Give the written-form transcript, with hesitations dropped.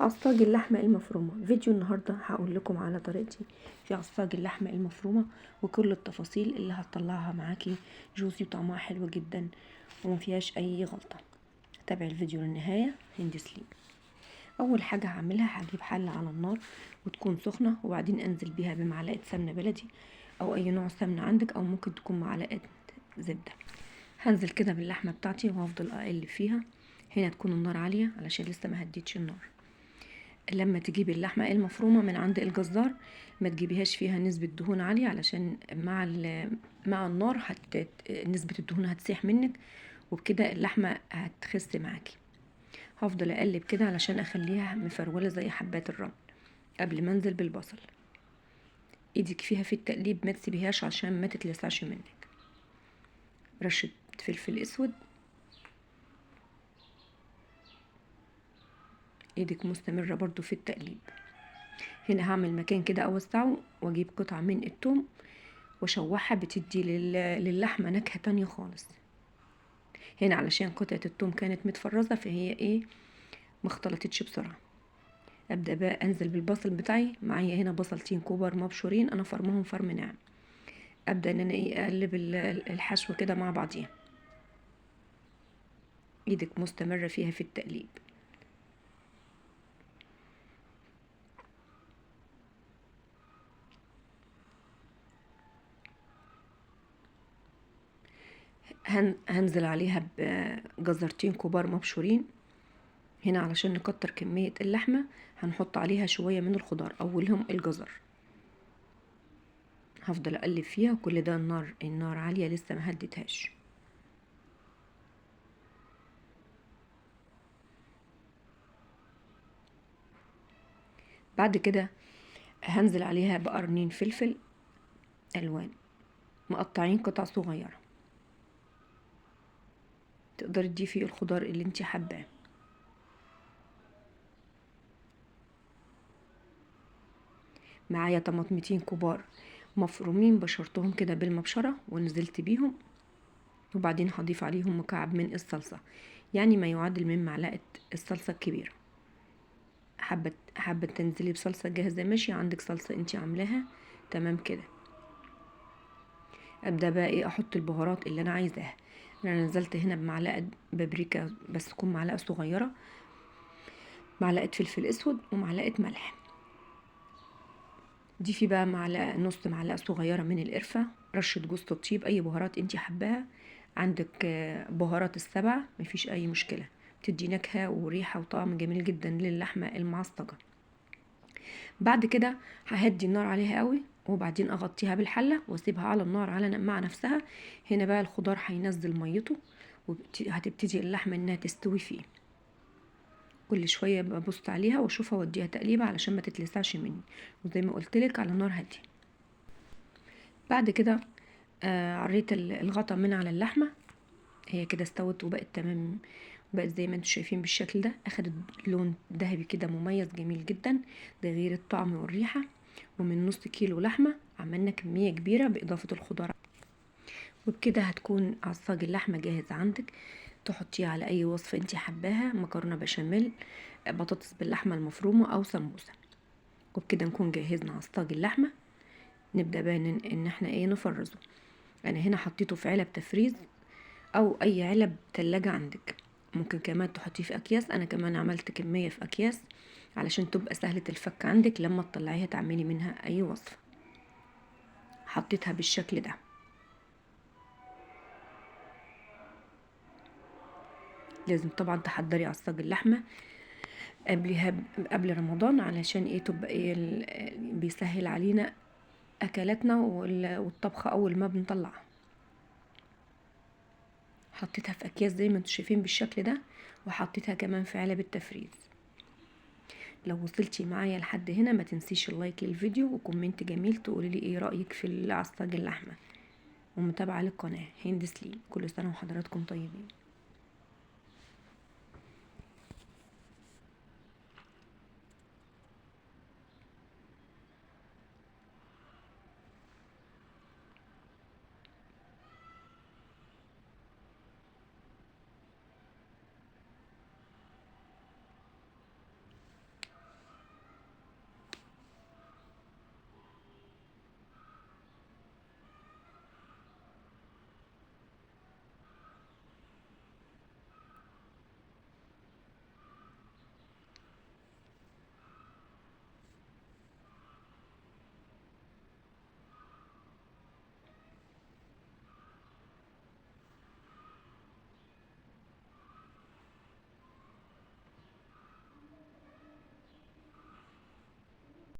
عصاج اللحمة المفرومة. فيديو النهاردة هقول لكم على طريقتي في عصاج اللحمة المفرومة وكل التفاصيل اللي هتطلعها معاكي جوسي وطعمها حلو جدا ومفيهاش اي غلطة. تابع الفيديو للنهاية. هند سليم. اول حاجة هعملها هجيب حلة على النار وتكون سخنة، وبعدين انزل بيها بمعلقة سمنة بلدي او اي نوع سمنة عندك، او ممكن تكون معلقة زبدة. هنزل كده باللحمة بتاعتي وهفضل اقلب فيها. هنا تكون النار عالية علشان لسه ما هديتش النار. لما تجيبي اللحمة المفرومة من عند الجزار ما تجيبيهاش فيها نسبة دهون عالية، علشان مع النار نسبة الدهون هتسيح منك، وبكده اللحمة هتخس معاكي. هفضل اقلب كده علشان اخليها مفرولة زي حبات الرمل قبل ما انزل بالبصل. ايدك فيها في التقليب، ما تسيبيهاش عشان ما تتلسعش منك. رشة فلفل اسود، ايدك مستمرة برضو في التقليب. هنا هعمل مكان كده اوسعه واجيب قطعة من الثوم واشوحها، بتدي للحمة نكهة تانية خالص. هنا علشان قطعة الثوم كانت متفرزة فهي ما اختلطتش بسرعة. ابدأ بقى انزل بالبصل بتاعي. معايا هنا بصلتين كبار مبشورين، انا فرمهم فرم ناعم. ابدأ ان انا اقلب الحشوة كده مع بعضيها. ايدك مستمرة فيها في التقليب. هنزل عليها بجزرتين كبار مبشورين. هنا علشان نكتر كمية اللحمة هنحط عليها شوية من الخضار، اولهم الجزر. هفضل اقلب فيها، وكل ده النار عالية لسه ما هديتهاش. بعد كده هنزل عليها بقرنين فلفل الوان مقطعين قطع صغيرة. تقدري تضيفي الخضار اللي انت حباه. معايا طماطمتين كبار مفرومين، بشرتهم كده بالمبشرة ونزلت بيهم، وبعدين هضيف عليهم مكعب من الصلصة، يعني ما يعادل من معلقة الصلصة الكبيرة. حابة تنزلي بصلصة جاهزة ماشي، عندك صلصة انت عاملاها تمام كده. ابدأ بقى احط البهارات اللي انا عايزاها. انا نزلت هنا بمعلقة بابريكا بس تكون معلقة صغيرة، معلقة فلفل اسود، ومعلقة ملح. ضيفي بقى نص معلقة صغيرة من القرفة، رشة جوز الطيب، اي بهارات انتي حباها. عندك بهارات السبع مفيش اي مشكلة، بتدي نكهة وريحة وطعم جميل جدا للحمة المعصجة. بعد كده ههدي النار عليها قوي، وبعدين اغطيها بالحلة واسيبها على النار مع نفسها. هنا بقى الخضار هينزل ميته، وهتبتدي اللحمة انها تستوي فيه. كل شويه ببص عليها واشوفها واديها تقليبه علشان ما تتلسعش مني، وزي ما قلت لك على نار هاديه. بعد كده عريت الغطا من على اللحمه. هي كده استوت وبقت تمام، بقت زي ما انتم شايفين بالشكل ده. اخدت لون ذهبي كده مميز جميل جدا، ده غير الطعم والريحه. ومن نص كيلو لحمه عملنا كميه كبيره باضافه الخضار. وبكده هتكون عصاج اللحمه جاهز عندك. تحطيه على اي وصفه انت حباها، مكرونه بشاميل، بطاطس باللحمه المفرومه، او سمبوسه. وبكده نكون جهزنا عصاج اللحمه. نبدا بقى ان احنا نفرزه. انا هنا حطيته في علب تفريز او اي علب تلاجة عندك، ممكن كمان تحطيه في اكياس. انا كمان عملت كميه في اكياس علشان تبقى سهله الفك عندك لما تطلعيها تعملي منها اي وصفه. حطيتها بالشكل ده. لازم طبعا تحضري عصاج اللحمه قبل رمضان، علشان تبقى بيسهل علينا اكلاتنا والطبخه اول ما بنطلعها. حطيتها في اكياس زي ما انتم شايفين بالشكل ده، وحطيتها كمان في علب التفريز. لو وصلتي معايا لحد هنا ما تنسيش اللايك للفيديو وكومنت جميل تقولي لي ايه رايك في عصاج اللحمه، ومتابعه للقناه هند سليم. كل سنه وحضراتكم طيبين.